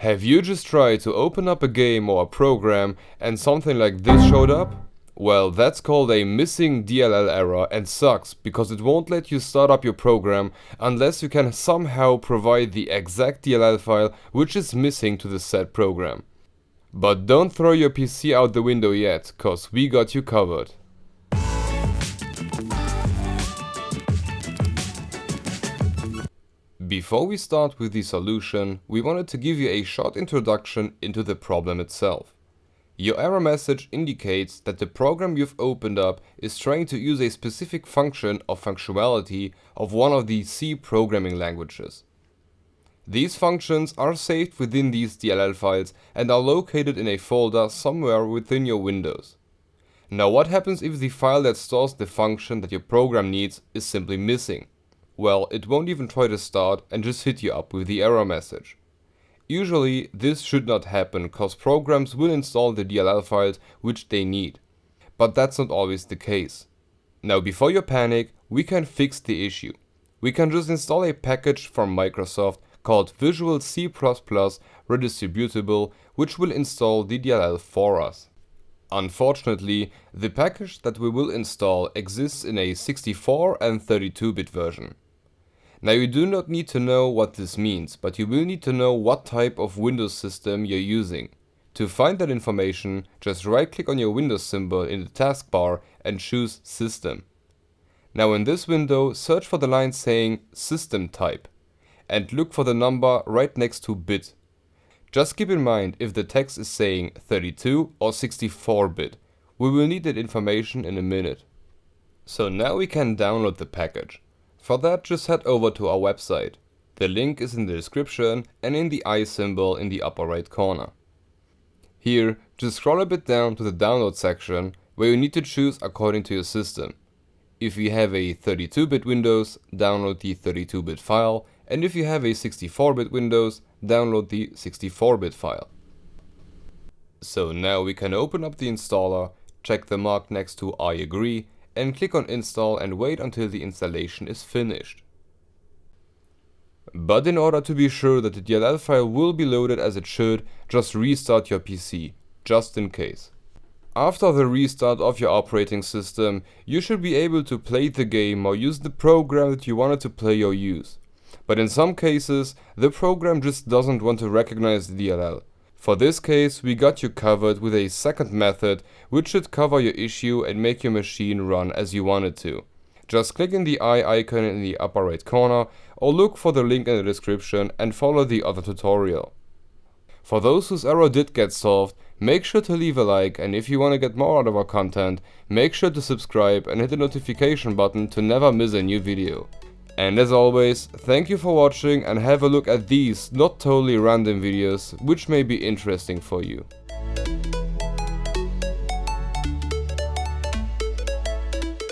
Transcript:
Have you just tried to open up a game or a program and something like this showed up? Well, that's called a missing DLL error and sucks because it won't let you start up your program unless you can somehow provide the exact DLL file which is missing to the said program. But don't throw your PC out the window yet, cause we got you covered. Before we start with the solution, we wanted to give you a short introduction into the problem itself. Your error message indicates that the program you've opened up is trying to use a specific function or functionality of one of the C programming languages. These functions are saved within these DLL files and are located in a folder somewhere within your Windows. Now what happens if the file that stores the function that your program needs is simply missing? Well, it won't even try to start and just hit you up with the error message. Usually this should not happen cause programs will install the DLL files which they need. But that's not always the case. Now before you panic, we can fix the issue. We can just install a package from Microsoft called Visual C++ Redistributable which will install the DLL for us. Unfortunately, the package that we will install exists in a 64 and 32-bit version. Now you do not need to know what this means, but you will need to know what type of Windows system you're using. To find that information, just right-click on your Windows symbol in the taskbar and choose System. Now in this window, search for the line saying System Type and look for the number right next to bit. Just keep in mind if the text is saying 32 or 64-bit. We will need that information in a minute. So now we can download the package. For that, just head over to our website. The link is in the description and in the I symbol in the upper right corner. Here, just scroll a bit down to the download section where you need to choose according to your system. If you have a 32-bit Windows, download the 32-bit file, and if you have a 64-bit Windows, download the 64-bit file. So now we can open up the installer, check the mark next to I agree, and click on install and wait until the installation is finished. But in order to be sure that the DLL file will be loaded as it should, just restart your PC, just in case. After the restart of your operating system, you should be able to play the game or use the program that you wanted to play or use. But in some cases, the program just doesn't want to recognize the DLL. For this case, we got you covered with a second method which should cover your issue and make your machine run as you want it to. Just click in the I icon in the upper right corner or look for the link in the description and follow the other tutorial. For those whose error did get solved, make sure to leave a like, and if you want to get more out of our content, make sure to subscribe and hit the notification button to never miss a new video. And as always, thank you for watching and have a look at these not totally random videos which may be interesting for you.